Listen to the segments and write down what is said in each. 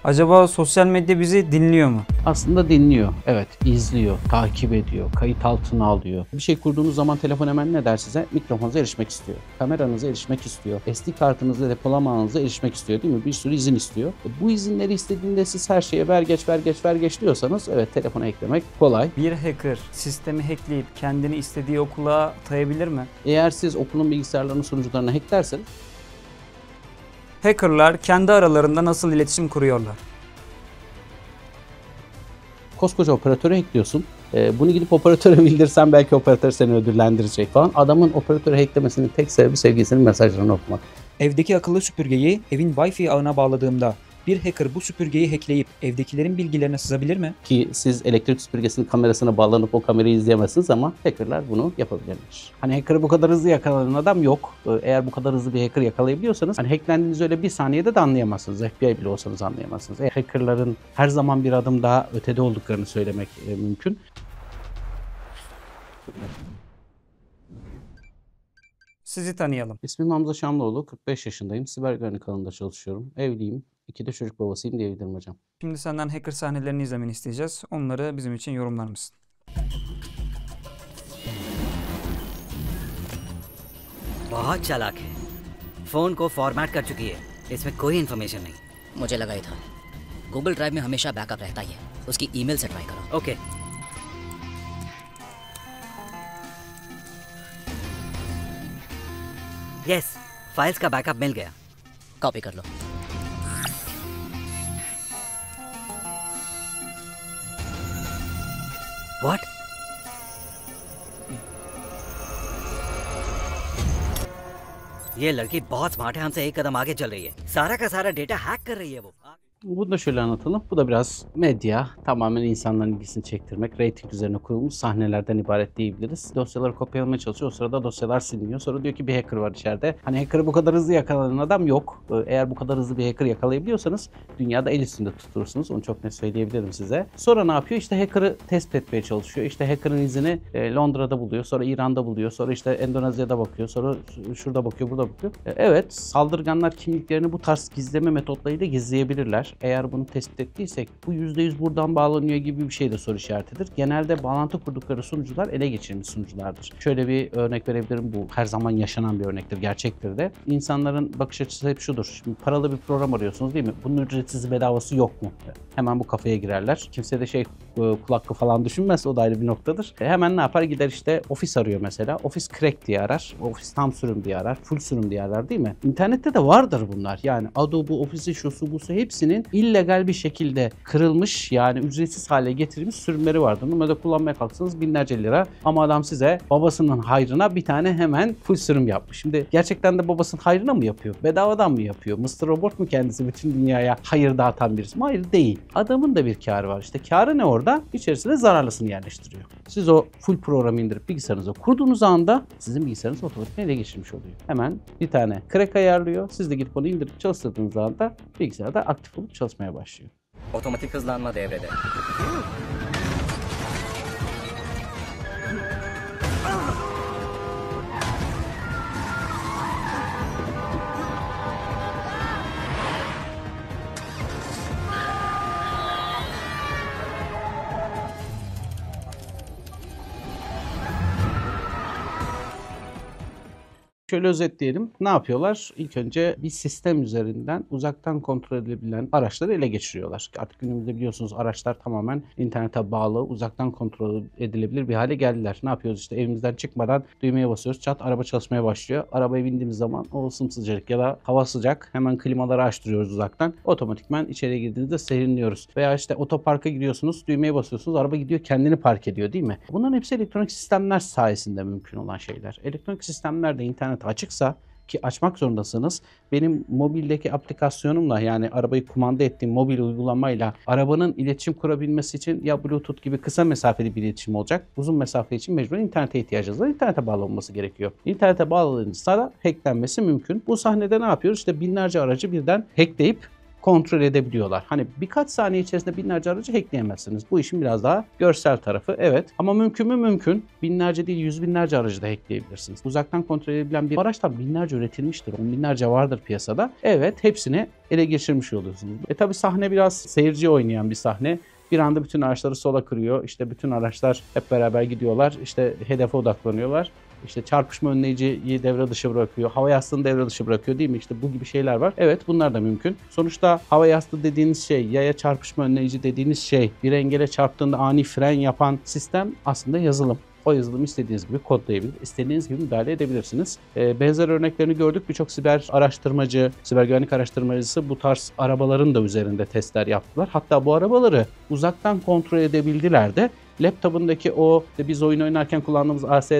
Acaba sosyal medya bizi dinliyor mu? Aslında dinliyor, evet, izliyor, takip ediyor, kayıt altına alıyor. Bir şey kurduğunuz zaman telefon hemen ne der size? Mikrofonunuza erişmek istiyor, kameranıza erişmek istiyor, SD kartınızı depolamanıza erişmek istiyor, değil mi? Bir sürü izin istiyor. Bu izinleri istediğinde siz her şeye ver geç diyorsanız evet, telefona eklemek kolay. Bir hacker sistemi hackleyip kendini istediği okula atayabilir mi? Eğer siz okulun bilgisayarlarının sunucularına hacklerseniz Hackerlar kendi aralarında nasıl iletişim kuruyorlar? koskoca operatöre hackliyorsun. Bunu gidip operatöre bildirsen belki operatör seni ödüllendirecek falan. Adamın operatörü hacklemesinin tek sebebi sevgilisinin mesajlarını okumak. Evdeki akıllı süpürgeyi evin Wi-Fi ağına bağladığımda bir hacker bu süpürgeyi hackleyip evdekilerin bilgilerine sızabilir mi? Ki siz elektrik süpürgesinin kamerasına bağlanıp o kamerayı izleyemezsiniz ama hackerlar bunu yapabilirler. Hani hacker'ı bu kadar hızlı yakalayan adam yok. Eğer bu kadar hızlı bir hacker yakalayabiliyorsanız hani hacklendiğinizi öyle bir saniyede de anlayamazsınız. FBI bile olsanız anlayamazsınız. Hackerların her zaman bir adım daha ötede olduklarını söylemek mümkün. Sizi tanıyalım. İsmim Hamza Şamlıoğlu, 45 yaşındayım. Siber güvenlik alanında çalışıyorum. Evliyim. 2 de çocuk babasıyım diyebilirim hocam. Şimdi senden hacker sahnelerini izlemeni isteyeceğiz. Onları bizim için yorumlar mısın? बहुत चालाक है। फोन को फॉर्मेट कर चुकी है, इसमें कोई इन्फॉर्मेशन नहीं। मुझे लगा ही था। गूगल ड्राइव में हमेशा बैकअप रहता ही है, उसकी ईमेल से ट्राई करो। ओके। यस, फाइल्स का बैकअप मिल गया। कॉपी कर लो। व्हाट? ये लड़की बहुत स्मार्ट है, हमसे एक कदम आगे चल रही है। सारा का सारा डेटा हैक कर रही है वो। Bunu da şöyle anlatalım. Bu da biraz medya, tamamen insanların ilgisini çektirmek, reyting üzerine kurulmuş sahnelerden ibaret diyebiliriz. Dosyaları kopyalamaya çalışıyor. O sırada dosyalar siliniyor. Sonra diyor ki bir hacker var içeride. Hani hacker'ı bu kadar hızlı yakalayan adam yok. Eğer bu kadar hızlı bir hacker yakalayabiliyorsanız dünyada el üstünde tutursunuz. Onu çok net söyleyebilirim size. Sonra ne yapıyor? İşte hacker'ı tespit etmeye çalışıyor. İşte hacker'ın izini Londra'da buluyor. Sonra İran'da buluyor. Sonra işte Endonezya'da bakıyor. Sonra şurada bakıyor, burada bakıyor. Evet, saldırganlar kimliklerini bu tarz gizleme metotlarıyla gizleyebilirler. Eğer bunu tespit ettiysek bu %100 buradan bağlanıyor gibi bir şey de soru işaretidir. Genelde bağlantı kurdukları sunucular ele geçirilmiş sunuculardır. Şöyle bir örnek verebilirim. Bu her zaman yaşanan bir örnektir. Gerçektir de. İnsanların bakış açısı hep şudur. Şimdi paralı bir program arıyorsunuz değil mi? Bunun ücretsiz bedavası yok mu? Hemen bu kafaya girerler. Kimse de kulaklı falan düşünmez. O da ayrı bir noktadır. Hemen ne yapar? Gider işte ofis arıyor mesela. Ofis crack diye arar. Ofis tam sürüm diye arar. Full sürüm diye arar değil mi? İnternette de vardır bunlar. Yani Adobe, Office'i, şusu busu hepsinin illegal bir şekilde kırılmış, yani ücretsiz hale getirilmiş sürümleri vardır. Normalde kullanmaya kalksanız binlerce lira ama adam size babasının hayrına bir tane hemen full sürüm yapmış. Şimdi gerçekten de babasının hayrına mı yapıyor? Bedavadan mı yapıyor? Mr. Robot mu kendisi bütün dünyaya hayır dağıtan birisi mi? Hayır, değil. Adamın da bir kârı var. İşte kârı ne orada? İçerisine zararlısını yerleştiriyor. Siz o full programı indirip bilgisayarınıza kurduğunuz anda sizin bilgisayarınız otomatik ele geçirmiş oluyor. Hemen bir tane crack ayarlıyor. Siz de gidip onu indirip çalıştırdığınız anda bilgisayarda aktif olup çalışmaya başlıyor. Otomatik hızlanma devrede. Şöyle özetleyelim. Ne yapıyorlar? İlk önce bir sistem üzerinden uzaktan kontrol edilebilen araçları ele geçiriyorlar. Artık günümüzde biliyorsunuz araçlar tamamen internete bağlı, uzaktan kontrol edilebilir bir hale geldiler. Ne yapıyoruz? İşte evimizden çıkmadan düğmeye basıyoruz. Çat, araba çalışmaya başlıyor. Arabaya bindiğimiz zaman o sımsıcak ya da hava sıcak. Hemen klimaları açtırıyoruz uzaktan. Otomatikman içeriye girdiğinizde serinliyoruz. Veya işte otoparka giriyorsunuz, düğmeye basıyorsunuz. Araba gidiyor, kendini park ediyor değil mi? Bunların hepsi elektronik sistemler sayesinde mümkün olan şeyler. Elektronik sistemler de internet açıksa, ki açmak zorundasınız. Benim mobildeki aplikasyonumla, yani arabayı kumanda ettiğim mobil uygulamayla arabanın iletişim kurabilmesi için ya Bluetooth gibi kısa mesafeli bir iletişim olacak. Uzun mesafe için mecburen internete ihtiyacınız var. İnternete bağlanması gerekiyor. İnternete bağlanınca da hacklenmesi mümkün. Bu sahnede ne yapıyoruz? İşte binlerce aracı birden hackleyip kontrol edebiliyorlar. Hani birkaç saniye içerisinde binlerce aracı hackleyemezsiniz. Bu işin biraz daha görsel tarafı. Evet. Ama mümkün mü? Mümkün. Binlerce değil, yüz binlerce aracı da hackleyebilirsiniz. Uzaktan kontrol edilebilen bir araçtan binlerce üretilmiştir. On binlerce vardır piyasada. Evet. Hepsini ele geçirmiş oluyorsunuz. Tabi sahne biraz seyirci oynayan bir sahne. Bir anda bütün araçları sola kırıyor. İşte bütün araçlar hep beraber gidiyorlar. İşte hedefe odaklanıyorlar. İşte çarpışma önleyiciyi devre dışı bırakıyor. Hava yastığını devre dışı bırakıyor değil mi? İşte bu gibi şeyler var. Evet, bunlar da mümkün. Sonuçta hava yastığı dediğiniz şey, yaya çarpışma önleyici dediğiniz şey, bir engele çarptığında ani fren yapan sistem aslında yazılım. O yazılımı istediğiniz gibi kodlayabilir, istediğiniz gibi müdahale edebilirsiniz. Benzer örneklerini gördük. Birçok siber araştırmacı, siber güvenlik araştırmacısı bu tarz arabaların da üzerinde testler yaptılar. Hatta bu arabaları uzaktan kontrol edebildiler de. Laptopundaki o biz oyun oynarken kullandığımız ASD,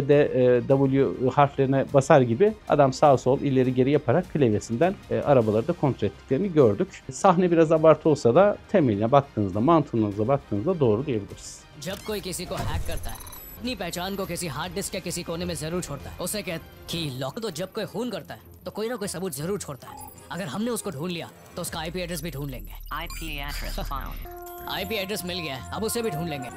W harflerine basar gibi adam sağ sol ileri geri yaparak klavyesinden arabaları da kontrol ettiklerini gördük. Sahne biraz abartı olsa da temeline baktığınızda, mantığınıza baktığınızda doğru diyebiliriz. जब कोई किसी को हैक करता है अपनी पहचान को किसी हार्ड डिस्क के किसी कोने में जरूर छोड़ता है उसे कहते कि लॉक तो जब कोई खून करता है तो कोई ना कोई सबूत जरूर छोड़ता है अगर हमने उसको ढूंढ लिया तो उसका आईपी एड्रेस भी ढूंढ लेंगे आईपी एड्रेस मिल गया है अब उसे भी ढूंढ लेंगे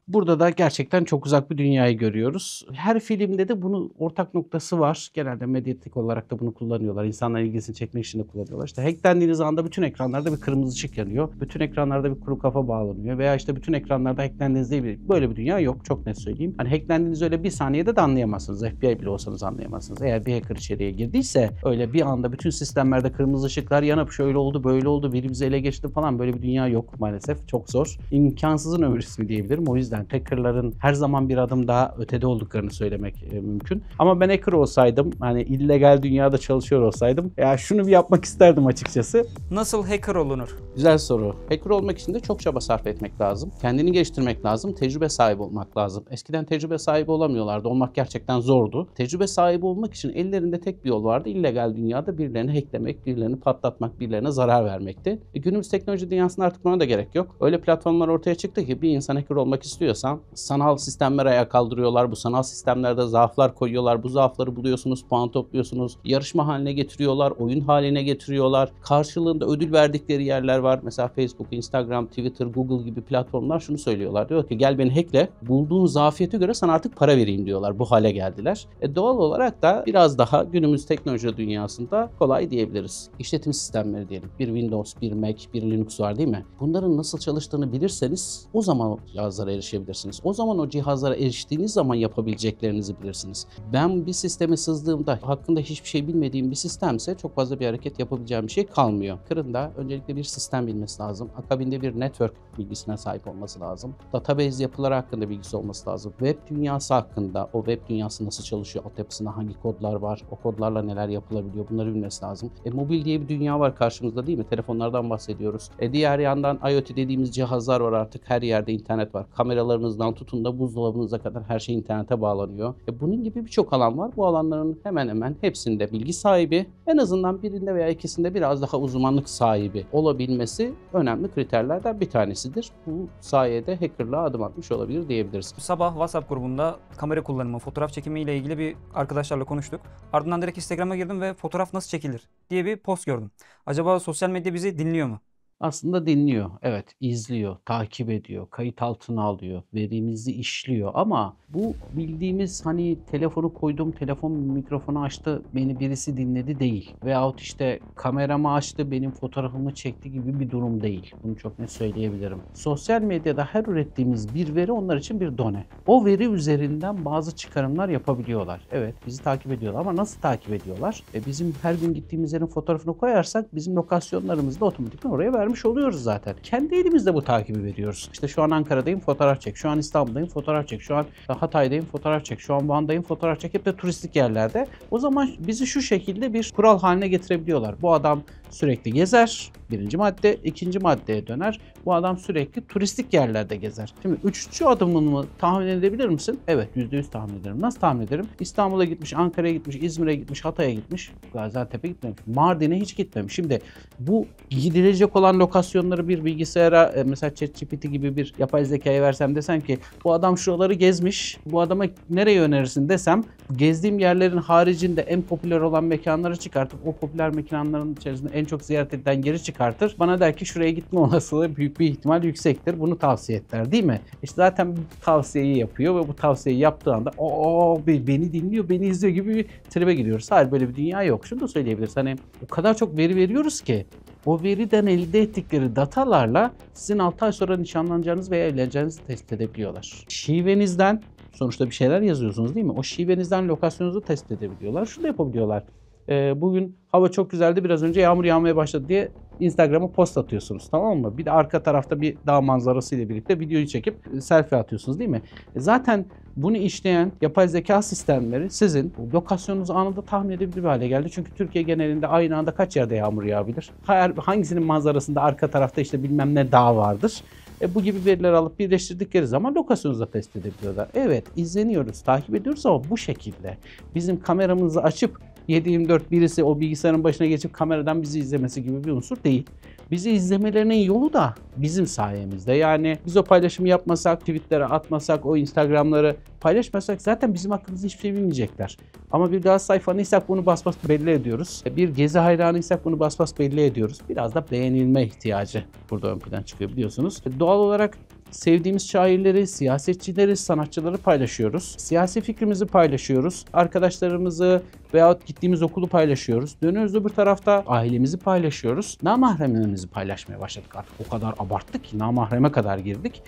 Burada da gerçekten çok uzak bir dünyayı görüyoruz. Her filmde de bunun ortak noktası var. Genelde medyatik olarak da bunu kullanıyorlar. İnsanların ilgisini çekmek için de kullanıyorlar. İşte hacklendiğiniz anda bütün ekranlarda bir kırmızı ışık yanıyor. Bütün ekranlarda bir kuru kafa bağlanıyor. Veya işte bütün ekranlarda hacklendiğinizde böyle bir dünya yok. Çok net söyleyeyim. Hani hacklendiğinizi öyle bir saniyede de anlayamazsınız. FBI bile olsanız anlayamazsınız. Eğer bir hacker içeriye girdiyse öyle bir anda bütün sistemlerde kırmızı ışıklar yanıp şöyle oldu, böyle oldu, biri bizi ele geçti falan böyle bir dünya yok maalesef. Çok zor. İmkansızın ömür ismi diyebilirim. O yüzden hackerların her zaman bir adım daha ötede olduklarını söylemek mümkün. Ama ben hacker olsaydım, hani illegal dünyada çalışıyor olsaydım ya şunu bir yapmak isterdim açıkçası. Nasıl hacker olunur? Güzel soru. Hacker olmak için de çok çaba sarf etmek lazım. Kendini geliştirmek lazım. Tecrübe sahibi olmak lazım. Eskiden tecrübe sahibi olamıyorlardı. Olmak gerçekten zordu. Tecrübe sahibi olmak için ellerinde tek bir yol vardı. İllegal dünyada birilerini hacklemek, birilerini patlatmak, birilerine zarar vermekti. Günümüz teknoloji dünyasında artık buna da gerek yok. Öyle platformlar ortaya çıktı ki bir insan hacker olmak istiyorsan sanal sistemler ayağa kaldırıyorlar. Bu sanal sistemlerde zaaflar koyuyorlar. Bu zaafları buluyorsunuz, puan topluyorsunuz. Yarışma haline getiriyorlar, oyun haline getiriyorlar. Karşılığında ödül verdikleri yerler var. Mesela Facebook, Instagram, Twitter, Google gibi platformlar şunu söylüyorlar. Diyor ki gel beni hackle. Bulduğun zafiyete göre sana artık para vereyim diyorlar. Bu hale geldiler. Doğal olarak da biraz daha günümüz teknoloji dünyasında kolay diyebiliriz. İşletim sistemleri diyelim. Bir Windows, bir Mac, bir Linux var değil mi? Bunların nasıl çalıştığını bilirseniz o zaman o cihazlara erişebilirsiniz. O zaman o cihazlara eriştiğiniz zaman yapabileceklerinizi bilirsiniz. Ben bir sisteme sızdığımda hakkında hiçbir şey bilmediğim bir sistemse çok fazla bir hareket yapabileceğim bir şey kalmıyor. Kırında öncelikle bir sistem bilmesi lazım. Akabinde bir network bilgisine sahip olması lazım. Database yapıları hakkında bilgisi olması lazım. Web dünyası hakkında, o web dünyası nasıl çalışıyor, altyapısında hangi kodlar var, o kodlarla neler yapılabiliyor bunları bilmesi lazım. Mobil diye bir dünya var karşımızda değil mi? Telefonlardan bahsediyoruz. Diğer yandan IoT dediğimiz cihazlar var artık. Her yerde internet var. Kameralarınızdan tutun da buzdolabınıza kadar her şey internete bağlanıyor. Bunun gibi birçok alan var. Bu alanların hemen hemen hepsinde bilgi sahibi, en azından birinde veya ikisinde biraz daha uzmanlık sahibi olabilmesi önemli kriterlerden bir tanesidir. Bu sayede hackerlığa adım atmış olabilir diyebiliriz. Sabah WhatsApp grubunda kamera kullanımı, fotoğraf çekimi ile ilgili bir arkadaşlarla konuştuk. Ardından direkt Instagram'a girdim ve fotoğraf nasıl çekilir diye bir post gördüm. Acaba sosyal medya bizi dinliyor mu? Aslında dinliyor, evet, izliyor, takip ediyor, kayıt altına alıyor, verimizi işliyor ama bu bildiğimiz hani telefonu koydum, telefon mikrofonu açtı, beni birisi dinledi değil. Veyahut işte kameramı açtı, benim fotoğrafımı çekti gibi bir durum değil. Bunu çok net söyleyebilirim. Sosyal medyada her ürettiğimiz bir veri onlar için bir done. O veri üzerinden bazı çıkarımlar yapabiliyorlar. Evet, bizi takip ediyorlar ama nasıl takip ediyorlar? Bizim her gün gittiğimiz yerin fotoğrafını koyarsak bizim lokasyonlarımızı da otomatikman oraya vermiş oluyoruz zaten. Kendi elimizde bu takibi veriyoruz. İşte şu an Ankara'dayım, fotoğraf çek. Şu an İstanbul'dayım, fotoğraf çek. Şu an Hatay'dayım, fotoğraf çek. Şu an Van'dayım, fotoğraf çek. Hep de turistik yerlerde. O zaman bizi şu şekilde bir kural haline getirebiliyorlar. Bu adam sürekli gezer. Birinci madde. İkinci maddeye döner. Bu adam sürekli turistik yerlerde gezer. Şimdi üçüncü adımını tahmin edebilir misin? Evet, %100 tahmin ederim. Nasıl tahmin ederim? İstanbul'a gitmiş, Ankara'ya gitmiş, İzmir'e gitmiş, Hatay'a gitmiş. Gaziantep'e gitmemiş. Mardin'e hiç gitmemiş. Şimdi bu gidilecek olan lokasyonları bir bilgisayara mesela ChatGPT gibi bir yapay zekaya versem, desem ki bu adam şuraları gezmiş. Bu adama nereye önerirsin desem, gezdiğim yerlerin haricinde en popüler olan mekanları çıkartıp o popüler mekanların içerisinde en çok ziyaret edilen geri çıkartır. Bana der ki şuraya gitme olasılığı büyük bir ihtimal yüksektir. Bunu tavsiye et der, değil mi? İşte zaten bu tavsiyeyi yapıyor ve bu tavsiyeyi yaptığı anda beni dinliyor, beni izliyor gibi bir tribe giriyoruz. Hayır, böyle bir dünya yok. Şunu da söyleyebiliriz. Hani o kadar çok veri veriyoruz ki o veriden elde ettikleri datalarla sizin 6 ay sonra nişanlanacağınız veya evleneceğinizi tespit edebiliyorlar. Şivenizden sonuçta bir şeyler yazıyorsunuz, değil mi? O şivenizden lokasyonunuzu tespit edebiliyorlar. Şunu da yapabiliyorlar. Bugün hava çok güzeldi, biraz önce yağmur yağmaya başladı diye Instagram'a post atıyorsunuz, tamam mı? Bir de arka tarafta bir dağ manzarası ile birlikte videoyu çekip selfie atıyorsunuz, değil mi? Zaten bunu işleyen yapay zeka sistemleri sizin lokasyonunuzu anında tahmin edebilir bir hale geldi. Çünkü Türkiye genelinde aynı anda kaç yerde yağmur yağabilir? Hangisinin manzarasında arka tarafta işte bilmem ne dağ vardır? Bu gibi veriler alıp birleştirdikleri zaman lokasyonunuzu tespit edebiliyorlar. Evet, izleniyoruz, takip ediyoruz ama bu şekilde bizim kameramızı açıp 7/24 birisi o bilgisayarın başına geçip kameradan bizi izlemesi gibi bir unsur değil. Bizi izlemelerinin yolu da bizim sayemizde. Yani biz o paylaşımı yapmasak, tweetlere atmasak, o Instagram'ları paylaşmasak zaten bizim hakkımızda hiçbir şey bilmeyecekler. Ama bir Galatasaray fanıysak bunu bas bas belli ediyoruz. Bir Gezi hayranıysak bunu bas bas belli ediyoruz. Biraz da beğenilme ihtiyacı burada ön plana çıkıyor, biliyorsunuz. Doğal olarak sevdiğimiz şairleri, siyasetçileri, sanatçıları paylaşıyoruz. Siyasi fikrimizi paylaşıyoruz. Arkadaşlarımızı veyahut gittiğimiz okulu paylaşıyoruz. Dönüyoruz öbür tarafta ailemizi paylaşıyoruz. Namahremlerimizi paylaşmaya başladık artık. O kadar abarttık ki namahreme kadar girdik.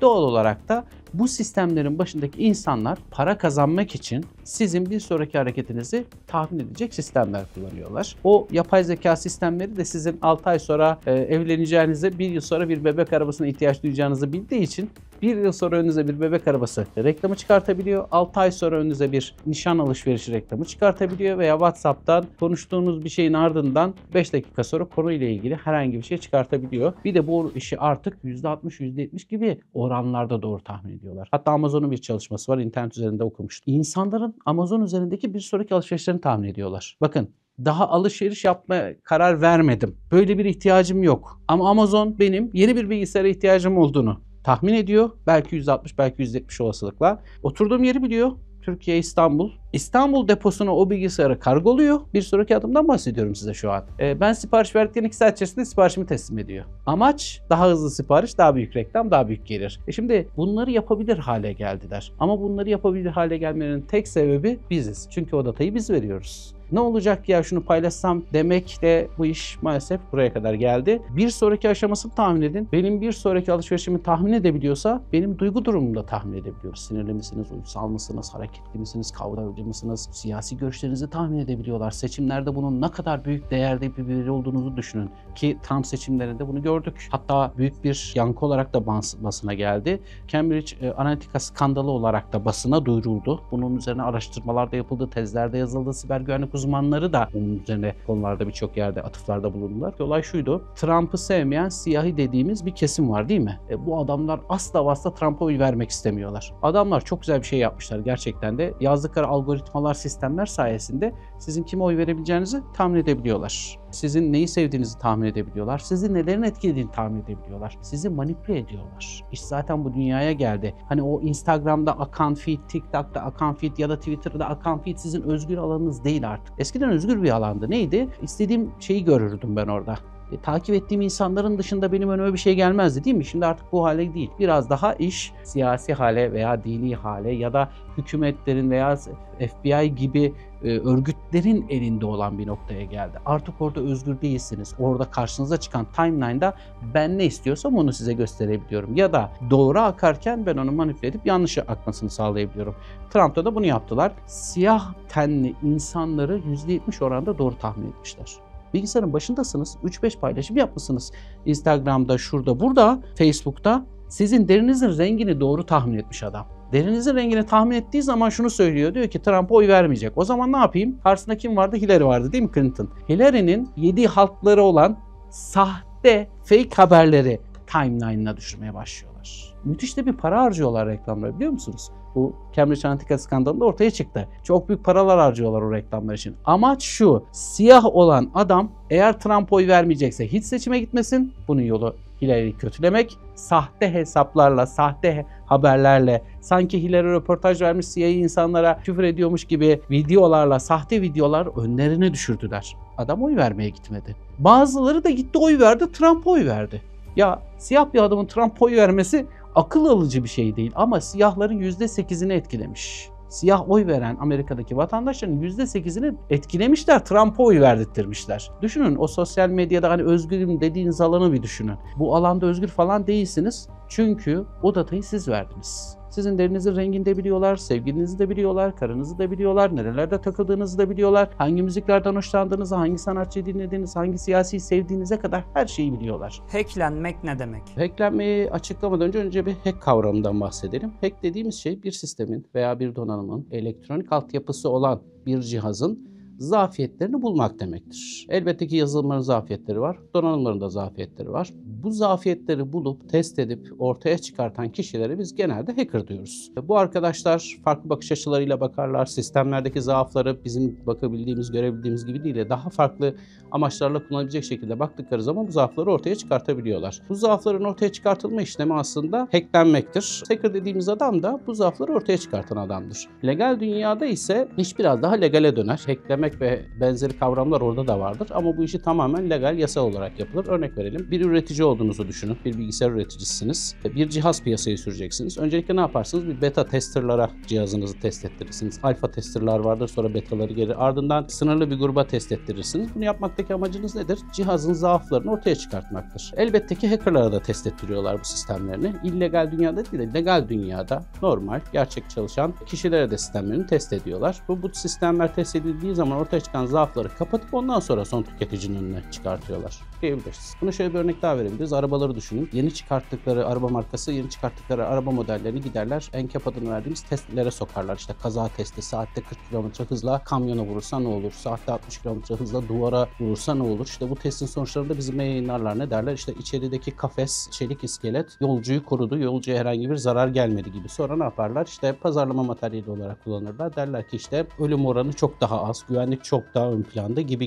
Doğal olarak da bu sistemlerin başındaki insanlar para kazanmak için sizin bir sonraki hareketinizi tahmin edecek sistemler kullanıyorlar. O yapay zeka sistemleri de sizin 6 ay sonra evleneceğinizi, 1 yıl sonra bir bebek arabasına ihtiyaç duyacağınızı bildiği için 1 yıl sonra önünüze bir bebek arabası reklamı çıkartabiliyor. 6 ay sonra önünüze bir nişan alışverişi reklamı çıkartabiliyor veya WhatsApp'tan konuştuğunuz bir şeyin ardından 5 dakika sonra konuyla ilgili herhangi bir şey çıkartabiliyor. Bir de bu işi artık %60, %70 gibi oranlarda doğru tahmin ediyorlar. Hatta Amazon'un bir çalışması var, internet üzerinde okumuştum. İnsanların Amazon üzerindeki bir sonraki alışverişlerini tahmin ediyorlar. Bakın, daha alışveriş yapmaya karar vermedim. Böyle bir ihtiyacım yok. Ama Amazon benim yeni bir bilgisayara ihtiyacım olduğunu tahmin ediyor. Belki %60, belki %70 olasılıkla. Oturduğum yeri biliyor. Türkiye, İstanbul. İstanbul deposuna o bilgisayarı kargoluyor. Bir sonraki adımdan bahsediyorum size şu an. Ben sipariş verdikten 2 saat içerisinde siparişimi teslim ediyor. Amaç daha hızlı sipariş, daha büyük reklam, daha büyük gelir. Şimdi bunları yapabilir hale geldiler. Ama bunları yapabilir hale gelmenin tek sebebi biziz. Çünkü o datayı biz veriyoruz. Ne olacak ya şunu paylaşsam demek de bu iş maalesef buraya kadar geldi. Bir sonraki aşamasını tahmin edin. Benim bir sonraki alışverişimi tahmin edebiliyorsa benim duygu durumumu da tahmin edebiliyoruz. Sinirli misiniz, uysal mısınız, hareketli misiniz, kavgacı mısınız, siyasi görüşlerinizi tahmin edebiliyorlar. Seçimlerde bunun ne kadar büyük değerde bir veri olduğunuzu düşünün. Ki Trump seçimlerinde bunu gördük. Hatta büyük bir yankı olarak da basına geldi. Cambridge Analytica skandalı olarak da basına duyuruldu. Bunun üzerine araştırmalar da yapıldı, tezler de yazıldı, siber güvenlik uzmanları da bunun üzerine konularda birçok yerde atıflarda bulundular. Olay şuydu. Trump'ı sevmeyen siyahi dediğimiz bir kesim var, değil mi? Bu adamlar asla Trump'a oy vermek istemiyorlar. Adamlar çok güzel bir şey yapmışlar gerçekten de. Yazdıkları algoritmalar, sistemler sayesinde sizin kime oy verebileceğinizi tahmin edebiliyorlar. Sizin neyi sevdiğinizi tahmin edebiliyorlar. Sizi nelerin etkilediğini tahmin edebiliyorlar. Sizi manipüle ediyorlar. İş zaten bu dünyaya geldi. Hani o Instagram'da akan feed, TikTok'ta akan feed ya da Twitter'da akan feed sizin özgür alanınız değil artık. Eskiden özgür bir alandı. Neydi? İstediğim şeyi görürdüm ben orada. Takip ettiğim insanların dışında benim önüme bir şey gelmezdi, değil mi? Şimdi artık bu hale değil. Biraz daha iş siyasi hale veya dini hale ya da hükümetlerin veya FBI gibi örgütlerin elinde olan bir noktaya geldi. Artık orada özgür değilsiniz. Orada karşınıza çıkan timeline'da ben ne istiyorsam onu size gösterebiliyorum. Ya da doğru akarken ben onu manipüle edip yanlış akmasını sağlayabiliyorum. Trump'ta da bunu yaptılar. Siyah tenli insanları %70 oranda doğru tahmin etmişler. Bilgisayarın başındasınız. 3-5 paylaşım yapmışsınız. Instagram'da, şurada, burada, Facebook'ta. Sizin derinizin rengini doğru tahmin etmiş adam. Derinizin rengini tahmin ettiği zaman şunu söylüyor. Diyor ki Trump'a oy vermeyecek. O zaman ne yapayım? Karşısında kim vardı? Hillary vardı değil mi, Clinton? Hillary'nin yediği halkları olan sahte, fake haberleri timeline'ına düşürmeye başlıyorlar. Müthiş de bir para harcıyorlar reklamlara, biliyor musunuz? Bu Cambridge Analytica skandalında ortaya çıktı. Çok büyük paralar harcıyorlar o reklamlar için. Amaç şu: siyah olan adam eğer Trump'a oy vermeyecekse hiç seçime gitmesin. Bunun yolu Hillary'yi kötülemek. Sahte hesaplarla, sahte haberlerle, sanki Hillary röportaj vermiş siyah insanlara küfür ediyormuş gibi videolarla, sahte videolar önlerine düşürdüler. Adam oy vermeye gitmedi. Bazıları da gitti oy verdi, Trump'a oy verdi. Ya siyah bir adamın Trump'a oy vermesi akıl alıcı bir şey değil ama siyahların %8'ini etkilemiş. Siyah oy veren Amerika'daki vatandaşların %8'ini etkilemişler, Trump'a oy verdirttirmişler. Düşünün, o sosyal medyada hani özgürüm dediğiniz alanı bir düşünün. Bu alanda özgür falan değilsiniz çünkü o datayı siz verdiniz. Sizin derinizin rengini de biliyorlar, sevgilinizi de biliyorlar, karınızı da biliyorlar, nerelerde takıldığınızı da biliyorlar, hangi müziklerden hoşlandığınızı, hangi sanatçıyı dinlediğiniz, hangi siyasiyi sevdiğinize kadar her şeyi biliyorlar. Hacklenmek ne demek? Hacklenmeyi açıklamadan önce bir hack kavramından bahsedelim. Hack dediğimiz şey bir sistemin veya bir donanımın elektronik altyapısı olan bir cihazın zafiyetlerini bulmak demektir. Elbette ki yazılımların zafiyetleri var, donanımların da zafiyetleri var. Bu zafiyetleri bulup, test edip ortaya çıkartan kişilere biz genelde hacker diyoruz. Bu arkadaşlar farklı bakış açılarıyla bakarlar. Sistemlerdeki zaafları bizim bakabildiğimiz, görebildiğimiz gibi değil de daha farklı amaçlarla kullanabilecek şekilde baktıkları zaman bu zaafları ortaya çıkartabiliyorlar. Bu zaafların ortaya çıkartılma işlemi aslında hacklenmektir. Hacker dediğimiz adam da bu zaafları ortaya çıkartan adamdır. Legal dünyada ise iş biraz daha legale döner. Hacklemek ve benzeri kavramlar orada da vardır ama bu işi tamamen legal, yasal olarak yapılır. Örnek verelim. Bir üretici olduğunuzu düşünün. Bir bilgisayar üreticisiniz. Bir cihaz piyasaya süreceksiniz. Öncelikle ne yaparsınız? Bir beta testerlara cihazınızı test ettirirsiniz. Alfa testerlar vardır, sonra betaları gelir. Ardından sınırlı bir gruba test ettirirsiniz. Bunu yapmaktaki amacınız nedir? Cihazın zaaflarını ortaya çıkartmaktır. Elbette ki hackerlara da test ettiriyorlar bu sistemlerini. İllegal dünyada değil de legal dünyada normal, gerçek çalışan kişilere de sistemlerini test ediyorlar. Bu sistemler test edildiği zaman ortaya çıkan zaafları kapatıp ondan sonra son tüketicinin önüne çıkartıyorlar diyebiliriz. Buna şöyle bir örnek daha verebiliriz. Arabaları düşünün. Yeni çıkarttıkları araba markası, yeni çıkarttıkları araba modellerini giderler. NCAP adını verdiğimiz testlere sokarlar. İşte kaza testi, saatte 40 km hızla kamyona vurursa ne olur? Saatte 60 km hızla duvara vurursa ne olur? İşte bu testin sonuçlarını da bizim yayınlarlar. Ne derler? İşte içerideki kafes, çelik iskelet yolcuyu korudu. Yolcuya herhangi bir zarar gelmedi gibi. Sonra ne yaparlar? İşte pazarlama materyali olarak kullanırlar. Derler ki işte ölüm oranı çok daha az, güvenlik çok daha ön planda gibi.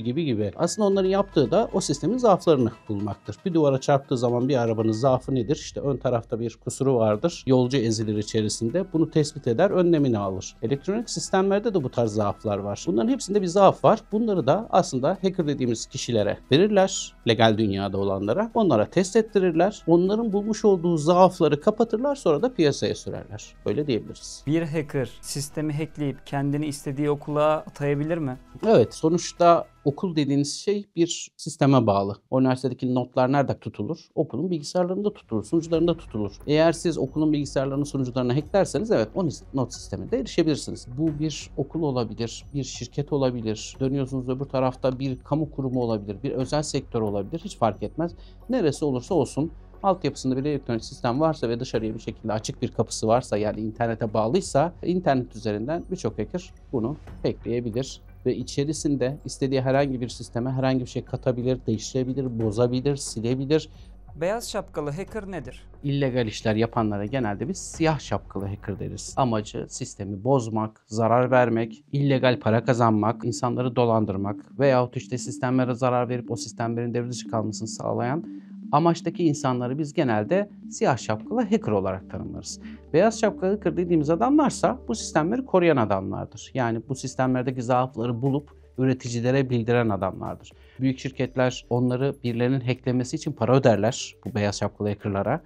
Aslında onların yaptığı da o sistemin zaaflarını bulmaktır. Bir duvara çarptığı zaman bir arabanın zaafı nedir? İşte ön tarafta bir kusuru vardır. Yolcu ezilir içerisinde. Bunu tespit eder, önlemini alır. Elektronik sistemlerde de bu tarz zaaflar var. Bunların hepsinde bir zaaf var. Bunları da aslında hacker dediğimiz kişilere verirler. Legal dünyada olanlara. Onlara test ettirirler. Onların bulmuş olduğu zaafları kapatırlar. Sonra da piyasaya sürerler. Öyle diyebiliriz. Bir hacker sistemi hackleyip kendini istediği okula atayabilir mi? Evet, sonuçta okul dediğiniz şey bir sisteme bağlı. O üniversitedeki notlar nerede tutulur? Okulun bilgisayarlarında tutulur, sunucularında tutulur. Eğer siz okulun bilgisayarlarını, sunucularına hacklerseniz evet o not sistemine de erişebilirsiniz. Bu bir okul olabilir, bir şirket olabilir. Dönüyorsunuz öbür tarafta bir kamu kurumu olabilir, bir özel sektör olabilir. Hiç fark etmez. Neresi olursa olsun. Altyapısında bir elektronik sistem varsa ve dışarıya bir şekilde açık bir kapısı varsa, yani internete bağlıysa, internet üzerinden birçok hacker bunu hackleyebilir ve içerisinde istediği herhangi bir sisteme herhangi bir şey katabilir, değiştirebilir, bozabilir, silebilir. Beyaz şapkalı hacker nedir? İllegal işler yapanlara genelde biz siyah şapkalı hacker deriz. Amacı sistemi bozmak, zarar vermek, illegal para kazanmak, insanları dolandırmak veyahut işte sistemlere zarar verip o sistemlerin devre dışı kalmasını sağlayan amaçtaki insanları biz genelde siyah şapkalı hacker olarak tanımlarız. Beyaz şapkalı hacker dediğimiz adamlarsa bu sistemleri koruyan adamlardır. Yani bu sistemlerdeki zaafları bulup üreticilere bildiren adamlardır. Büyük şirketler onları birilerinin hacklemesi için para öderler bu beyaz şapkalı hackerlara.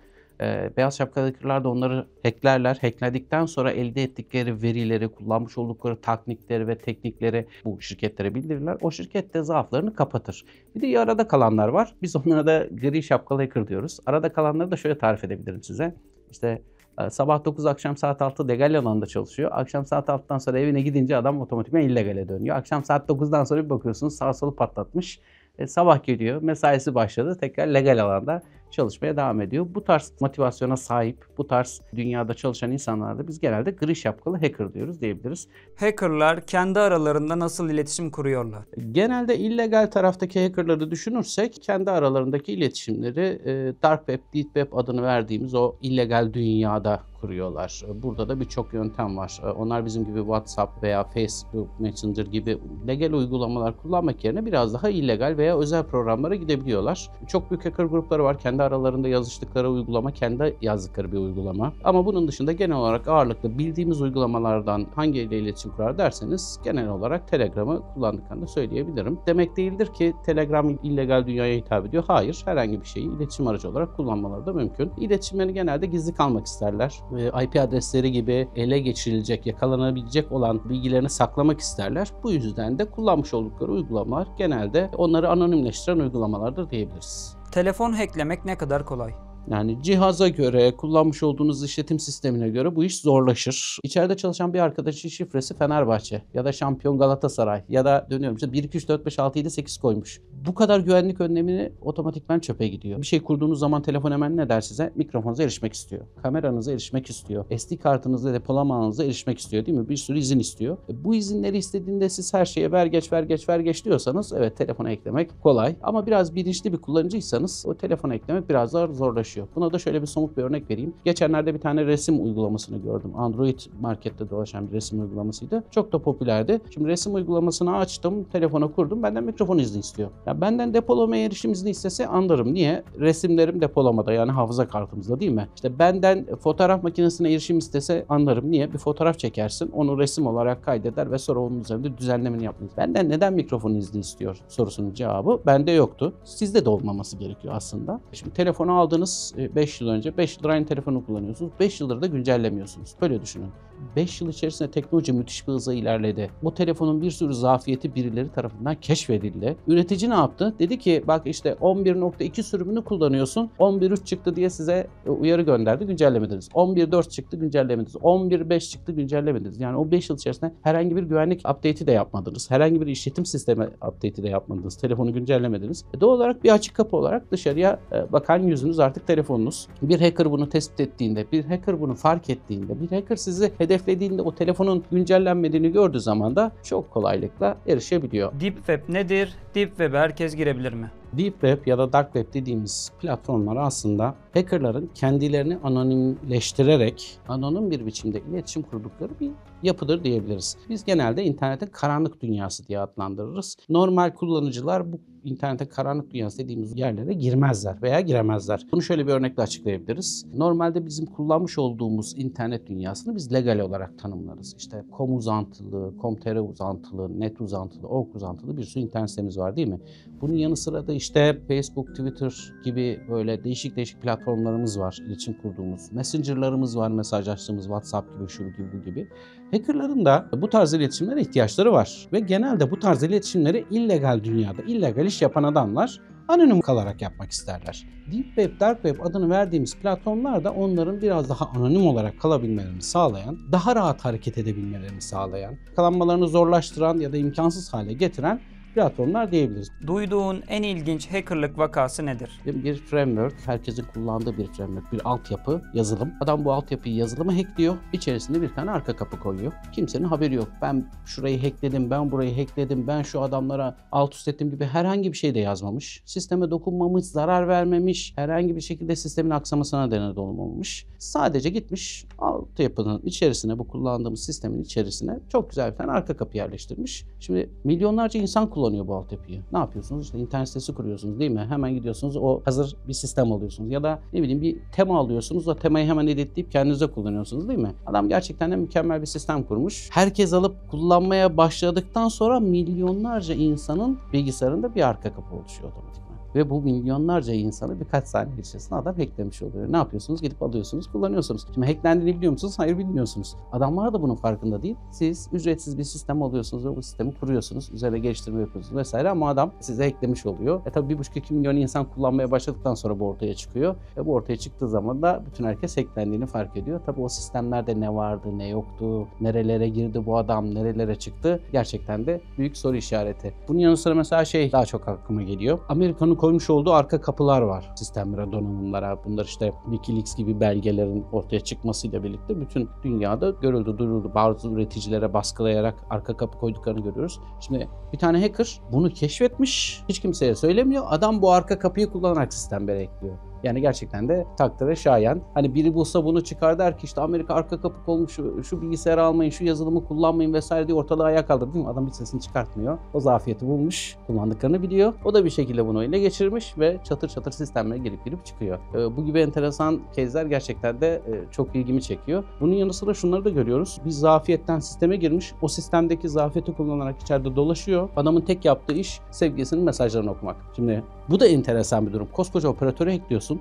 Beyaz şapkalı hackerlar da onları hacklerler. Hackledikten sonra elde ettikleri verileri, kullanmış oldukları teknikleri ve teknikleri bu şirketlere bildirirler. O şirket de zaaflarını kapatır. Bir de arada kalanlar var. Biz onlara da gri şapkalı hacker diyoruz. Arada kalanları da şöyle tarif edebilirim size. İşte sabah 9 akşam saat 6 legal alanda çalışıyor. Akşam saat 6'dan sonra evine gidince adam otomatikman illegale dönüyor. Akşam saat 9'dan sonra bir bakıyorsunuz sağ solu patlatmış. Sabah geliyor, mesaisi başladı, tekrar legal alanda çalışmaya devam ediyor. Bu tarz motivasyona sahip, bu tarz dünyada çalışan insanlarda biz genelde gri şapkalı hacker diyoruz diyebiliriz. Hackerlar kendi aralarında nasıl iletişim kuruyorlar? Genelde illegal taraftaki hackerları düşünürsek kendi aralarındaki iletişimleri Dark Web, Deep Web adını verdiğimiz o illegal dünyada kuruyorlar. Burada da birçok yöntem var. Onlar bizim gibi WhatsApp veya Facebook Messenger gibi legal uygulamalar kullanmak yerine biraz daha illegal veya özel programlara gidebiliyorlar. Çok büyük hacker grupları var. Kendi aralarında yazıştıkları uygulama, kendi yazdıkları bir uygulama. Ama bunun dışında genel olarak ağırlıklı bildiğimiz uygulamalardan hangiyle iletişim kurar derseniz genel olarak Telegram'ı kullandıklarını da söyleyebilirim. Demek değildir ki Telegram illegal dünyaya hitap ediyor. Hayır. Herhangi bir şeyi iletişim aracı olarak kullanmaları da mümkün. İletişimlerini genelde gizli kalmak isterler. IP adresleri gibi ele geçirilecek, yakalanabilecek olan bilgilerini saklamak isterler. Bu yüzden de kullanmış oldukları uygulamalar genelde onları anonimleştiren uygulamalardır diyebiliriz. Telefon hacklemek ne kadar kolay? Yani cihaza göre, kullanmış olduğunuz işletim sistemine göre bu iş zorlaşır. İçeride çalışan bir arkadaşın şifresi Fenerbahçe ya da şampiyon Galatasaray ya da dönüyorum işte 1, 2, 3, 4, 5, 6, 7, 8 koymuş. Bu kadar güvenlik önlemini otomatikman çöpe gidiyor. Bir şey kurduğunuz zaman telefon hemen ne der size? Mikrofonunuza erişmek istiyor. Kameranıza erişmek istiyor. SD kartınızda depolamanıza erişmek istiyor değil mi? Bir sürü izin istiyor. Bu izinleri istediğinde siz her şeye ver geç diyorsanız evet telefona eklemek kolay. Ama biraz bilinçli bir kullanıcıysanız o telefona eklemek biraz daha zorlaşıyor. Buna da şöyle bir somut bir örnek vereyim. Geçenlerde bir tane resim uygulamasını gördüm. Android markette dolaşan bir resim uygulamasıydı. Çok da popülerdi. Şimdi resim uygulamasını açtım, telefona kurdum. Benden mikrofon izni istiyor. Ya benden depolamaya erişim izni istese anlarım. Niye? Resimlerim depolamada yani hafıza kartımızda değil mi? İşte benden fotoğraf makinesine erişim istese anlarım. Niye? Bir fotoğraf çekersin, onu resim olarak kaydeder ve sonra onun üzerinde düzenlemeni yapmayız. Benden neden mikrofon izni istiyor sorusunun cevabı bende yoktu. Sizde de olmaması gerekiyor aslında. Şimdi telefonu aldınız 5 yıl önce. 5 yıldır aynı telefonu kullanıyorsunuz. 5 yıldır da güncellemiyorsunuz. Böyle düşünün. 5 yıl içerisinde teknoloji müthiş bir hızla ilerledi. Bu telefonun bir sürü zafiyeti birileri tarafından keşfedildi. Üretici ne yaptı? Dedi ki bak işte 11.2 sürümünü kullanıyorsun. 11.3 çıktı diye size uyarı gönderdi. Güncellemediniz. 11.4 çıktı güncellemediniz. 11.5 çıktı güncellemediniz. Yani o 5 yıl içerisinde herhangi bir güvenlik update'i de yapmadınız. Herhangi bir işletim sistemi update'i de yapmadınız. Telefonu güncellemediniz. Doğal olarak bir açık kapı olarak dışarıya bakan yüzünüz artık telefonunuz. Bir hacker bunu tespit ettiğinde, bir hacker bunu fark ettiğinde, bir hacker sizi hedeflediğinde o telefonun güncellenmediğini gördüğü zaman da çok kolaylıkla erişebiliyor. Deep Web nedir? Deep Web'e herkes girebilir mi? Deep Web ya da Dark Web dediğimiz platformlar aslında hackerların kendilerini anonimleştirerek anonim bir biçimde iletişim kurdukları bir yapıdır diyebiliriz. Biz genelde internetin karanlık dünyası diye adlandırırız. Normal kullanıcılar bu internetin karanlık dünyası dediğimiz yerlere girmezler veya giremezler. Bunu şöyle bir örnekle açıklayabiliriz. Normalde bizim kullanmış olduğumuz internet dünyasını biz legal olarak tanımlarız. İşte com uzantılı, com.tr uzantılı, net uzantılı, org uzantılı bir sürü internet sitemiz var değil mi? Bunun yanı sıra da işte Facebook, Twitter gibi böyle değişik platformlarımız var, iletişim kurduğumuz. Messenger'larımız var, mesajlaştığımız WhatsApp gibi, şu gibi, bu gibi. Hackerların da bu tarz iletişimlere ihtiyaçları var. Ve genelde bu tarz iletişimleri illegal dünyada, illegal iş yapan adamlar anonim kalarak yapmak isterler. Deep Web, Dark Web adını verdiğimiz platformlar da onların biraz daha anonim olarak kalabilmelerini sağlayan, daha rahat hareket edebilmelerini sağlayan, yakalanmalarını zorlaştıran ya da imkansız hale getiren platformlar diyebiliriz. Duyduğun en ilginç hackerlık vakası nedir? Bir framework, herkesin kullandığı bir framework, bir altyapı, yazılım. Adam bu altyapıyı, yazılımı hackliyor. İçerisinde bir tane arka kapı koyuyor. Kimsenin haberi yok. Ben şurayı hackledim, ben burayı hackledim, ben şu adamlara alt üst ettim gibi herhangi bir şey de yazmamış. Sisteme dokunmamış, zarar vermemiş, herhangi bir şekilde sistemin aksamasına neden olmamış. Sadece gitmiş altyapının içerisine, bu kullandığımız sistemin içerisine çok güzel bir tane arka kapı yerleştirmiş. Şimdi milyonlarca insan kullanıyor bu altyapıyı. Ne yapıyorsunuz? İşte internet sitesi kuruyorsunuz değil mi? Hemen gidiyorsunuz o hazır bir sistem alıyorsunuz. Ya da ne bileyim bir tema alıyorsunuz. O temayı hemen editleyip kendinize kullanıyorsunuz değil mi? Adam gerçekten de mükemmel bir sistem kurmuş. Herkes alıp kullanmaya başladıktan sonra milyonlarca insanın bilgisayarında bir arka kapı oluşuyor otomatikman. Ve bu milyonlarca insanı birkaç saniye içerisinde adam hacklemiş oluyor. Ne yapıyorsunuz? Gidip alıyorsunuz, kullanıyorsunuz. Şimdi hacklendiğini biliyor musunuz? Hayır, bilmiyorsunuz. Adamlar da bunun farkında değil. Siz ücretsiz bir sistem alıyorsunuz ve bu sistemi kuruyorsunuz. Üzerine geliştirme yapıyorsunuz vesaire ama adam size hacklemiş oluyor. Tabii 1,5-2 milyon insan kullanmaya başladıktan sonra bu ortaya çıkıyor. Ve bu ortaya çıktığı zaman da bütün herkes hacklendiğini fark ediyor. Tabii o sistemlerde ne vardı, ne yoktu, nerelere girdi bu adam, nerelere çıktı? Gerçekten de büyük soru işareti. Bunun yanı sıra mesela daha çok aklıma geliyor. Amerika'nın koymuş olduğu arka kapılar var sistemlere, donanımlara. Bunlar işte Wikileaks gibi belgelerin ortaya çıkmasıyla birlikte bütün dünyada görüldü, duyuruldu. Bazı üreticilere baskılayarak arka kapı koyduklarını görüyoruz. Şimdi bir tane hacker bunu keşfetmiş. Hiç kimseye söylemiyor. Adam bu arka kapıyı kullanarak sistemlere ekliyor. Yani gerçekten de takdire şayan. Hani biri bulsa bunu çıkar der ki işte Amerika arka kapı olmuş, şu bilgisayarı almayın, şu yazılımı kullanmayın vesaire diye ortalığı ayağa kaldırdı, değil mi? Adam hiç sesini çıkartmıyor. O zafiyeti bulmuş, kullandıklarını biliyor. O da bir şekilde bunu ele geçirmiş ve çatır çatır sistemlere girip çıkıyor. Bu gibi enteresan case'ler gerçekten de çok ilgimi çekiyor. Bunun yanı sıra şunları da görüyoruz. Bir zafiyetten sisteme girmiş, o sistemdeki zafiyeti kullanarak içeride dolaşıyor. Adamın tek yaptığı iş sevgilisinin mesajlarını okumak. Şimdi bu da enteresan bir durum. Koskoca operatöre ekliyorsun.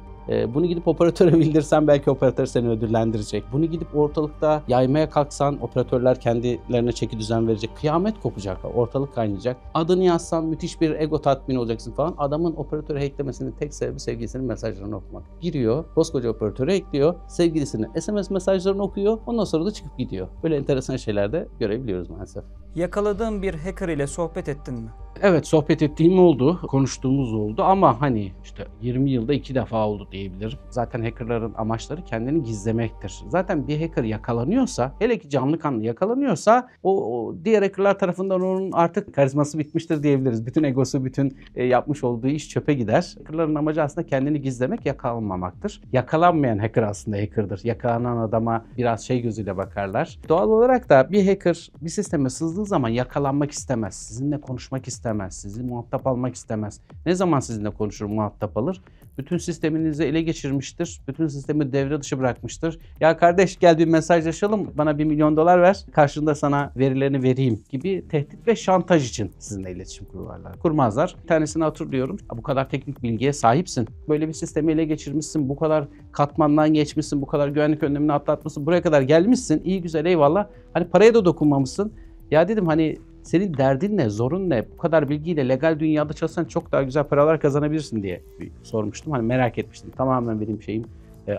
Bunu gidip operatöre bildirsen belki operatör seni ödüllendirecek. Bunu gidip ortalıkta yaymaya kalksan operatörler kendilerine çeki düzen verecek. Kıyamet kopacak, ortalık kaynayacak. Adını yazsan müthiş bir ego tatmini olacaksın falan. Adamın operatöre hacklemesinin tek sebebi sevgilisinin mesajlarını okumak. Giriyor, koskoca operatöre ekliyor, sevgilisinin SMS mesajlarını okuyor, ondan sonra da çıkıp gidiyor. Böyle enteresan şeyler de görebiliyoruz maalesef. Yakaladığın bir hacker ile sohbet ettin mi? Evet, sohbet ettiğim oldu, konuştuğumuz oldu ama hani işte 20 yılda 2 defa oldu diyebilirim. Zaten hackerların amaçları kendini gizlemektir. Zaten bir hacker yakalanıyorsa, hele ki canlı kanlı yakalanıyorsa o diğer hackerlar tarafından onun artık karizması bitmiştir diyebiliriz. Bütün egosu, bütün yapmış olduğu iş çöpe gider. Hackerların amacı aslında kendini gizlemek, yakalanmamaktır. Yakalanmayan hacker aslında hacker'dır. Yakalanan adama biraz gözüyle bakarlar. Doğal olarak da bir hacker bir sisteme sızdığı zaman yakalanmak istemez. Sizinle konuşmak istemez. Sizi muhatap almak istemez. Ne zaman sizinle konuşur, muhatap alır? Bütün sisteminizi ele geçirmiştir. Bütün sistemi devre dışı bırakmıştır. Ya kardeş gel bir mesajlaşalım, bana $1 milyon ver, karşında sana verilerini vereyim gibi tehdit ve şantaj için sizinle iletişim kurarlar. Kurmazlar. Bir tanesini hatırlıyorum. Bu kadar teknik bilgiye sahipsin. Böyle bir sistemi ele geçirmişsin. Bu kadar katmandan geçmişsin. Bu kadar güvenlik önlemini atlatmışsın. Buraya kadar gelmişsin. İyi güzel eyvallah. Hani paraya da dokunmamışsın. Ya dedim hani senin derdin ne, zorun ne? Bu kadar bilgiyle legal dünyada çalışsan çok daha güzel paralar kazanabilirsin diye sormuştum. Hani merak etmiştim. Tamamen benim şeyim,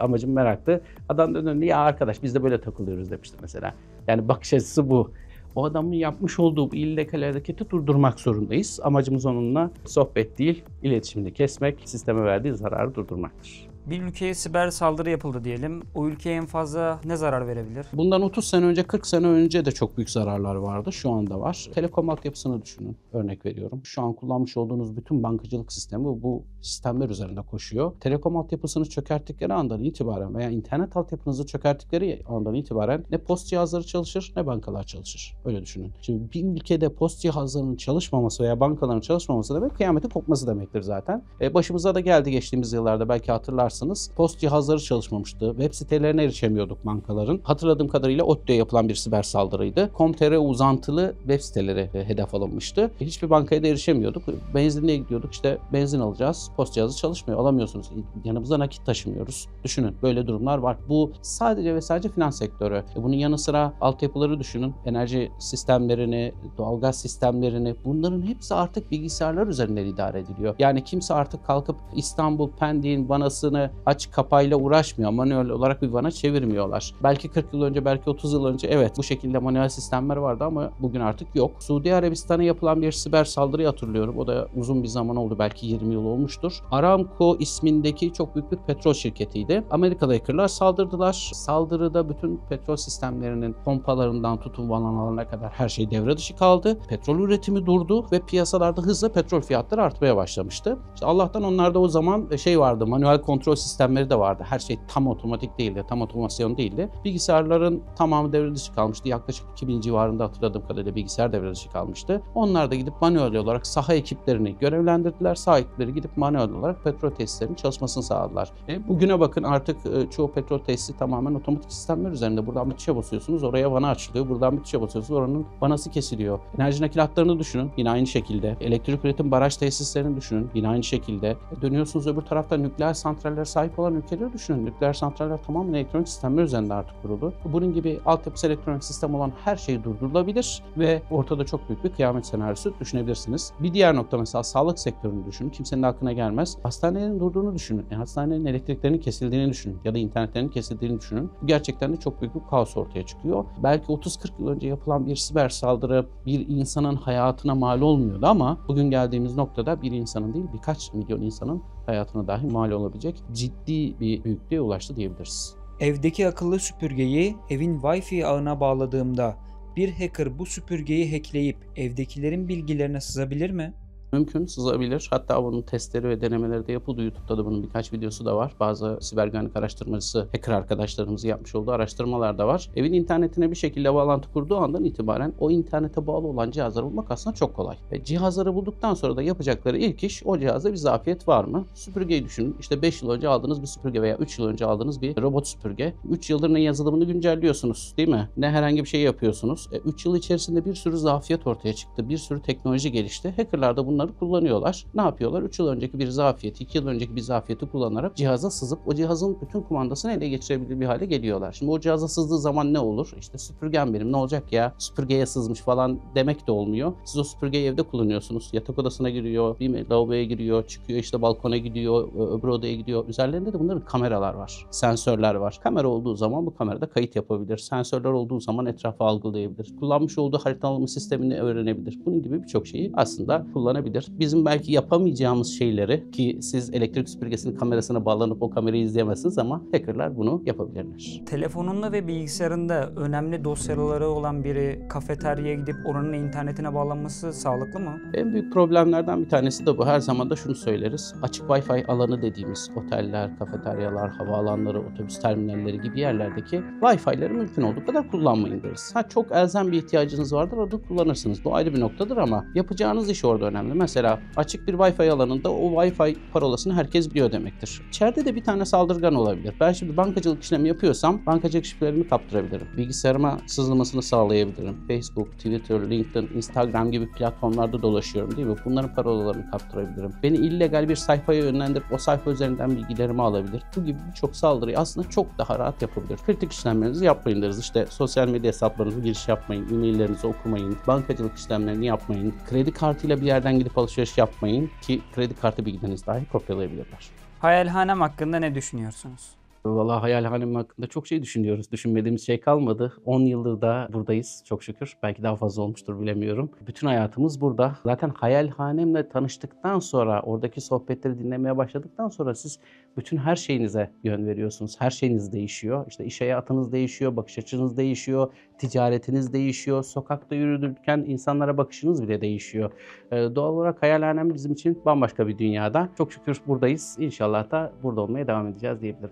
amacım meraktı. Adam da döndü, ya arkadaş biz de böyle takılıyoruz demişti mesela. Yani bakış açısı bu. O adamın yapmış olduğu bu illegal hareketi durdurmak zorundayız. Amacımız onunla sohbet değil, iletişimini kesmek, sisteme verdiği zararı durdurmaktır. Bir ülkeye siber saldırı yapıldı diyelim. O ülkeye en fazla ne zarar verebilir? Bundan 30 sene önce, 40 sene önce de çok büyük zararlar vardı. Şu anda var. Telekom altyapısını düşünün. Örnek veriyorum. Şu an kullanmış olduğunuz bütün bankacılık sistemi bu sistemler üzerinde koşuyor. Telekom altyapısını çökerttikleri andan itibaren veya internet altyapınızı çökerttikleri andan itibaren ne post cihazları çalışır ne bankalar çalışır. Öyle düşünün. Şimdi bir ülkede post cihazlarının çalışmaması veya bankaların çalışmaması demek kıyametin kopması demektir zaten. Başımıza da geldi geçtiğimiz yıllarda, belki hatırlarsınız. Post cihazları çalışmamıştı. Web sitelerine erişemiyorduk bankaların. Hatırladığım kadarıyla ODTÜ'ye yapılan bir siber saldırıydı. Com.tr uzantılı web siteleri hedef alınmıştı. Hiçbir bankaya da erişemiyorduk. Benzinliğe gidiyorduk, işte benzin alacağız. Post cihazı çalışmıyor. Alamıyorsunuz. Yanımıza nakit taşımıyoruz. Düşünün, böyle durumlar var. Bu sadece ve sadece finans sektörü. Bunun yanı sıra altyapıları düşünün. Enerji sistemlerini, doğalgaz sistemlerini, bunların hepsi artık bilgisayarlar üzerinden idare ediliyor. Yani kimse artık kalkıp İstanbul, Pendik'in vanasını aç kapayla uğraşmıyor. Manuel olarak bir vana çevirmiyorlar. Belki 40 yıl önce, belki 30 yıl önce evet bu şekilde manuel sistemler vardı ama bugün artık yok. Suudi Arabistan'a yapılan bir siber saldırıyı hatırlıyorum. O da uzun bir zaman oldu. Belki 20 yıl olmuştur. Aramco ismindeki çok büyük bir petrol şirketiydi. Amerikalı hackerlar saldırdılar. Saldırıda bütün petrol sistemlerinin pompalarından tutun vanalarına kadar her şey devre dışı kaldı. Petrol üretimi durdu ve piyasalarda hızla petrol fiyatları artmaya başlamıştı. İşte Allah'tan onlarda o zaman vardı. Manuel kontrol sistemleri de vardı. Her şey tam otomatik değildi. Tam otomasyon değildi. Bilgisayarların tamamı devre dışı kalmıştı. Yaklaşık 2000 civarında hatırladığım kadarıyla bilgisayar devre dışı kalmıştı. Onlar da gidip manuel olarak saha ekiplerini görevlendirdiler. Saha ekipleri gidip manuel olarak petrol tesislerinin çalışmasını sağladılar. Bugüne bakın artık çoğu petrol tesisi tamamen otomatik sistemler üzerinde. Buradan bir tuşa basıyorsunuz, oraya vana açılıyor. Buradan bir tuşa basıyorsunuz, oranın vanası kesiliyor. Enerji nakilatlarını düşünün. Yine aynı şekilde. Elektrik üretim baraj tesislerini düşünün. Yine aynı şekilde. Dönüyorsunuz öbür tarafta nükleer santrallere sahip olan ülkeleri düşünün. Nükleer santraller tamamen elektronik sistemler üzerinde artık kurulu. Bunun gibi altyapısı elektronik sistem olan her şey durdurulabilir ve ortada çok büyük bir kıyamet senaryosu düşünebilirsiniz. Bir diğer nokta mesela sağlık sektörünü düşünün. Kimsenin aklına gelmez. gelmez. Hastanelerin durduğunu düşünün. Hastanelerin elektriklerinin kesildiğini düşünün ya da internetlerinin kesildiğini düşünün. Bu gerçekten de çok büyük bir kaos ortaya çıkıyor. Belki 30-40 yıl önce yapılan bir siber saldırı bir insanın hayatına mal olmuyordu ama bugün geldiğimiz noktada bir insanın değil birkaç milyon insanın hayatına dahi mal olabilecek ciddi bir büyüklüğe ulaştı diyebiliriz. Evdeki akıllı süpürgeyi evin Wi-Fi ağına bağladığımda bir hacker bu süpürgeyi hackleyip evdekilerin bilgilerine sızabilir mi? Mümkün, sızabilir. Hatta bunun testleri ve denemeleri de yapıldı. YouTube'da da bunun birkaç videosu da var. Bazı siber güvenlik araştırmacısı, hacker arkadaşlarımızın yapmış olduğu araştırmalar da var. Evin internetine bir şekilde bağlantı kurduğu andan itibaren o internete bağlı olan cihazları bulmak aslında çok kolay. Cihazları bulduktan sonra da yapacakları ilk iş o cihazda bir zafiyet var mı? Süpürgeyi düşünün. İşte 5 yıl önce aldığınız bir süpürge veya 3 yıl önce aldığınız bir robot süpürge. 3 yıldır ne yazılımını güncelliyorsunuz değil mi? Ne herhangi bir şey yapıyorsunuz. 3 yıl içerisinde bir sürü zafiyet ortaya çıktı. Bir sürü teknoloji gelişti. Hackerlar da bunları kullanıyorlar. Ne yapıyorlar? 3 yıl önceki bir zafiyeti, 2 yıl önceki bir zafiyeti kullanarak cihaza sızıp o cihazın bütün kumandasını ele geçirebilir bir hale geliyorlar. Şimdi o cihaza sızdığı zaman ne olur? İşte süpürgem benim ne olacak ya? Süpürgeye sızmış falan demek de olmuyor. Siz o süpürgeyi evde kullanıyorsunuz. Yatak odasına giriyor, bir lavaboya giriyor, çıkıyor işte balkona gidiyor, öbür odaya gidiyor. Üzerlerinde de bunların kameralar var, sensörler var. Kamera olduğu zaman bu kamerada kayıt yapabilir. Sensörler olduğu zaman etrafı algılayabilir. Kullanmış olduğu haritalama sistemini öğrenebilir. Bunun gibi birçok şeyi aslında kullanabilir. Bizim belki yapamayacağımız şeyleri ki siz elektrik süpürgesinin kamerasına bağlanıp o kamerayı izleyemezsiniz ama hackerlar bunu yapabilirler. Telefonunda ve bilgisayarında önemli dosyaları olan biri kafeteryaya gidip oranın internetine bağlanması sağlıklı mı? En büyük problemlerden bir tanesi de bu. Her zaman da şunu söyleriz. Açık Wi-Fi alanı dediğimiz oteller, kafeteryalar, havaalanları, otobüs terminalleri gibi yerlerdeki Wi-Fi'leri mümkün olduğu kadar kullanmayın deriz. Çok elzem bir ihtiyacınız vardır, orada kullanırsınız. Bu ayrı bir noktadır ama yapacağınız iş orada önemli. Mesela açık bir Wi-Fi alanında o Wi-Fi parolasını herkes biliyor demektir. İçeride de bir tane saldırgan olabilir. Ben şimdi bankacılık işlemi yapıyorsam bankacılık şifrelerimi kaptırabilirim. Bilgisayarıma sızılmasını sağlayabilirim. Facebook, Twitter, LinkedIn, Instagram gibi platformlarda dolaşıyorum değil mi? Bunların parolalarını kaptırabilirim. Beni illegal bir sayfaya yönlendirip o sayfa üzerinden bilgilerimi alabilir. Bu gibi birçok saldırıyı aslında çok daha rahat yapabilir. Kritik işlemlerinizi yapmayın deriz. İşte sosyal medya hesaplarınızı giriş yapmayın, e-maillerinizi okumayın, bankacılık işlemlerini yapmayın, kredi kartıyla bir yerden gidip alışveriş yapmayın ki kredi kartı bilgilerinizi dahi kopyalayabilirler. Hayalhanem hakkında ne düşünüyorsunuz? Vallahi hayalhanem hakkında çok şey düşünüyoruz. Düşünmediğimiz şey kalmadı. 10 yıldır da buradayız çok şükür. Belki daha fazla olmuştur bilemiyorum. Bütün hayatımız burada. Zaten hayalhanemle tanıştıktan sonra, oradaki sohbetleri dinlemeye başladıktan sonra siz bütün her şeyinize yön veriyorsunuz. Her şeyiniz değişiyor. İşte iş hayatınız değişiyor, bakış açınız değişiyor, ticaretiniz değişiyor, sokakta yürürken insanlara bakışınız bile değişiyor. Doğal olarak hayalhanem bizim için bambaşka bir dünyada. Çok şükür buradayız. İnşallah da burada olmaya devam edeceğiz diyebilirim.